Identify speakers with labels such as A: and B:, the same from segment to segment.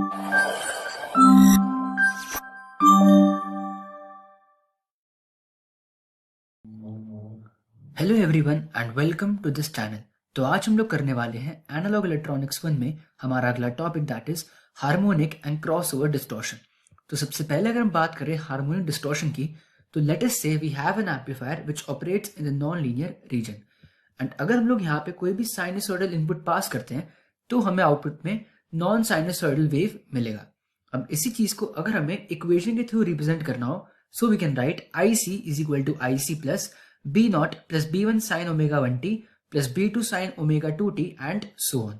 A: Hello everyone and welcome to this channel. तो आज हम लोग करने वाले हैं एनालॉग इलेक्ट्रॉनिक्स 1 में हमारा अगला topic that is harmonic and crossover distortion. तो सबसे पहले अगर हम बात करें हार्मोनिक डिस्टॉर्शन की, तो let us say we have an amplifier which operates in the non linear region and अगर हम लोग यहाँ पे कोई भी साइनसॉइडल इनपुट पास करते हैं तो हमें आउटपुट में नॉन साइनसॉइडल वेव मिलेगा। अब इसी चीज को अगर हमें इक्वेशन के थ्रू रिप्रेजेंट करना हो, so we can write I C is equal to I C plus B naught plus B one sine omega one T plus B two sine omega two T and so on.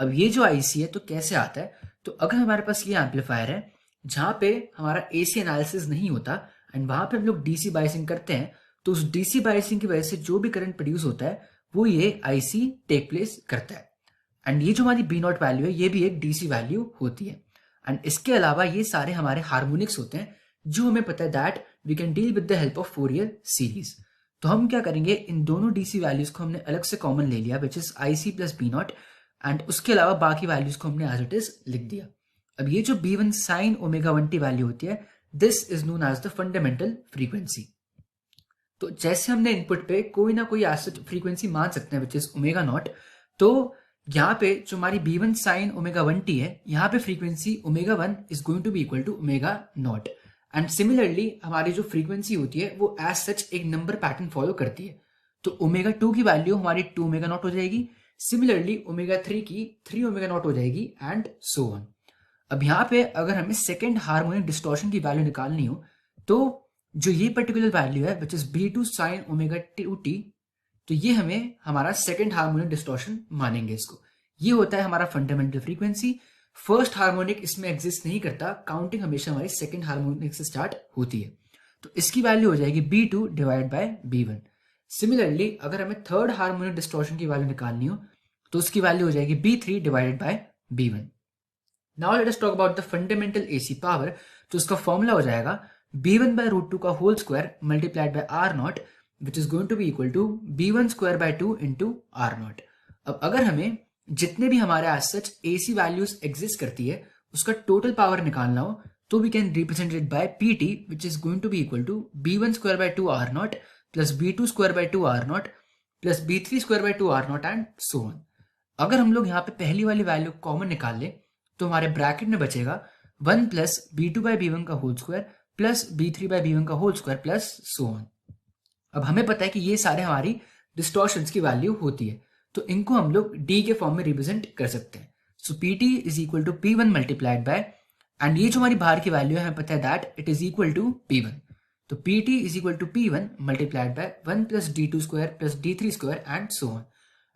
A: अब ये जो IC है तो कैसे आता है, तो अगर हमारे पास ये एम्पलीफायर है जहां पे हमारा एसी एनालिसिस नहीं होता एंड वहां पे हम लोग डीसी बायसिंग करते हैं, तो उस डीसी बायसिंग की वजह से जो भी करंट प्रोड्यूस होता है वो ये आईसी टेक प्लेस करता है। एंड ये जो हमारी बी नॉट वैल्यू है ये भी एक डीसी वैल्यू होती है। एंड इसके अलावा ये सारे हमारे हार्मोनिक्स होते हैं जो हमें पता है that we can deal with the help of Fourier series. तो हम क्या करेंगे, इन दोनों डीसी वैल्यूज को हमने अलग से कॉमन ले लिया which is I C plus B naught and उसके अलावा बाकी वैल्यूज को हमने एज इट इज लिख दिया। अब ये जो B one sine omega one T value होती है this is known as the fundamental frequency. तो जैसे हमने इनपुट पे कोई ना कोई एज फ्रीक्वेंसी मान सकते हैं विच इज ओमेगा नॉट, तो यहाँ पे जो हमारी B one sine omega one T है यहाँ पे frequency omega one is going to be equal to omega naught and similarly हमारी जो फ्रीक्वेंसी होती है वो एज सच एक नंबर पैटर्न फॉलो करती है। तो ओमेगा टू की वैल्यू हमारी टू ओमेगा नॉट हो जाएगी, सिमिलरली ओमेगा थ्री की थ्री ओमेगा नॉट हो जाएगी एंड सो ऑन। अब यहाँ पे अगर हमें सेकेंड हार्मोनिक डिस्टॉर्शन की वैल्यू निकालनी हो, तो जो ये पर्टिकुलर वैल्यू है which is B two sine omega two T, तो ये हमें हमारा सेकेंड हार्मोनिक डिस्टॉर्शन मानेंगे इसको। ये होता है हमारा फंडामेंटल फ्रीक्वेंसी। फर्स्ट हार्मोनिक इसमें एग्जिस्ट नहीं करता, काउंटिंग हमेशा हमारी सेकेंड हार्मोनिक से स्टार्ट होती है। तो इसकी वैल्यू हो जाएगी B two divide by B one. Similarly अगर हमें थर्ड हार्मोनिक डिस्टॉर्शन की वैल्यू निकालनी हो तो उसकी वैल्यू हो जाएगी B three divided by B one. Now let us talk about the fundamental AC power. तो उसका फॉर्मूला हो जाएगा B one by root two का whole square multiplied by R naught which is going to be equal to B one square by two into are naught. अब अगर हमें जितने भी हमारे as such AC values exist करती है उसका टोटल पावर निकालना हो, तो we can represent it by PT which is going to be equal to B one square by two R naught plus B two square by two R naught plus B three square by two R naught and so on. अगर हम लोग यहाँ पे पहली वाली value common निकाल ले तो हमारे ब्रैकेट में बचेगा one plus B two by B one का whole square plus B three by B one का whole square plus so on. अब हमें पता है कि ये सारे हमारी डिस्टॉर्शंस की वैल्यू होती है, तो इनको हम लोग डी के फॉर्म में रिप्रेजेंट कर सकते हैं। So P T is equal to P one multiplied by, and ये जो हमारी बाहर की वैल्यू है हमें पता है that it is equal to P one. तो P T is equal to P one multiplied by one plus D two square plus D three square and so on.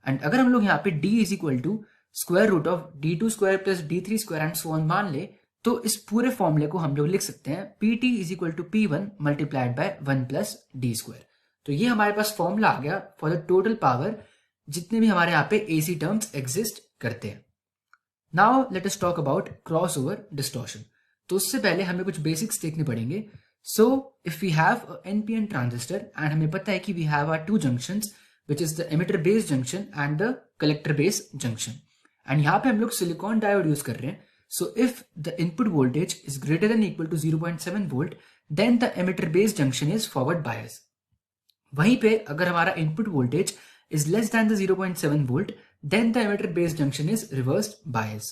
A: And अगर हम लोग यहाँ पे D is equal to square root of D two square plus D three square and so on मान ले, तो इस पूरे फॉर्मूले को हम लोग लिख सकते हैं P T is equal to P one multiplied by one plus D square. तो ये हमारे पास फॉर्मूला आ गया फॉर द टोटल पावर जितने भी हमारे यहाँ पे एसी टर्म्स एग्जिस्ट करते हैं। Now let us talk about crossover distortion. तो उससे पहले हमें कुछ बेसिक्स देखने पड़ेंगे। So if we have NPN transistor and हमें पता है कि we have are two junctions which is the emitter based junction and the collector based junction, and यहाँ पे हम लोग सिलिकॉन डायोड यूज कर रहे हैं। So if the input voltage is greater than equal to 0.7 volt then the emitter based junction is forward bias. वहीं पे अगर हमारा input voltage is less than the 0.7 volt then the emitter based junction is reversed bias।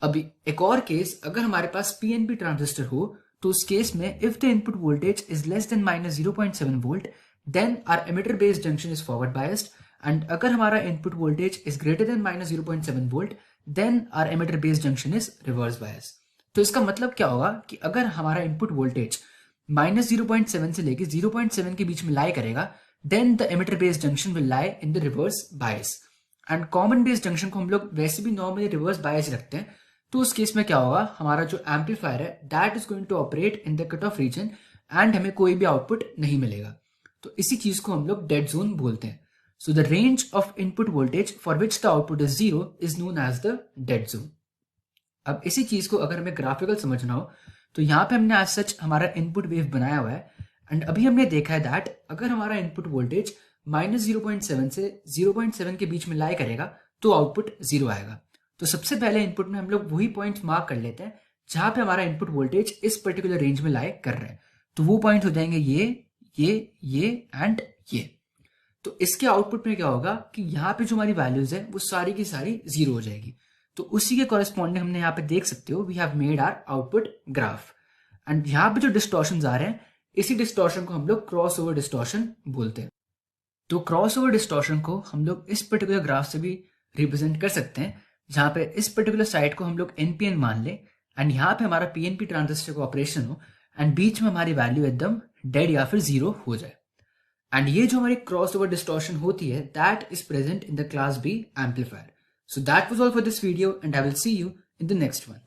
A: अभी एक और case, अगर हमारे पास PNP transistor हो तो उस केस में if the input voltage is less than minus 0.7 volt then our emitter based junction is forward biased, and अगर हमारा input voltage is greater than minus 0.7 volt then our emitter based junction is reverse bias। तो इसका मतलब क्या होगा कि अगर हमारा इनपुट वोल्टेज माइनस 0.7 से लेके 0.7 के बीच में लाई करेगा then the emitter based junction will lie in the reverse bias, and common based junction को हम लोग वैसे भी नॉर्मली रिवर्स बायस रखते हैं। तो उस केस में क्या होगा, हमारा जो एम्पलीफायर है that is going to operate in the cut off region and हमें कोई भी आउटपुट नहीं मिलेगा। तो इसी चीज को हम लोग डेड जोन बोलते हैं। So the range of input voltage for which the output is zero is known as the dead zone. अब इसी चीज को अगर हमें ग्राफिकल समझना हो तो यहाँ पे हमने आज सच हमारा इनपुट वेव बनाया हुआ है, एंड अभी हमने देखा है दैट अगर हमारा इनपुट वोल्टेज माइनस 0.7 से 0.7 के बीच में लाई करेगा तो आउटपुट जीरो आएगा। तो सबसे पहले इनपुट में हम लोग वही पॉइंट्स मार्क कर लेते हैं जहां पे हमारा इनपुट वोल्टेज इस पर्टिकुलर रेंज में लाई कर रहे हैं। तो वो पॉइंट हो जाएंगे ये एंड ये। तो इसके आउटपुट में क्या होगा कि यहाँ पे जो हमारी वैल्यूज है वो सारी की सारी 0 हो जाएगी। तो उसी के कॉरेस्पॉन्डिंग हमने यहाँ पे देख सकते हो we have made our output graph. And यहाँ पे जो डिस्टॉर्शन आ रहे हैं इसी डिस्टॉर्शन को हम लोग क्रॉस ओवर डिस्टॉर्शन बोलते हैं। तो क्रॉस ओवर डिस्टॉर्शन को हम लोग इस पर्टिकुलर ग्राफ से भी रिप्रेजेंट कर सकते हैं, जहाँ पे इस पर्टिकुलर साइड को हम लोग एनपीएन मान ले एंड यहाँ पे हमारा पीएनपी ट्रांजिस्टर का ऑपरेशन हो एंड बीच में हमारी वैल्यू एकदम डेड या फिर 0 हो जाए। एंड ये जो हमारी क्रॉस ओवर डिस्टॉर्शन होती है that is present in the class B amplifier. So that was all for this video and I will see you in the next one.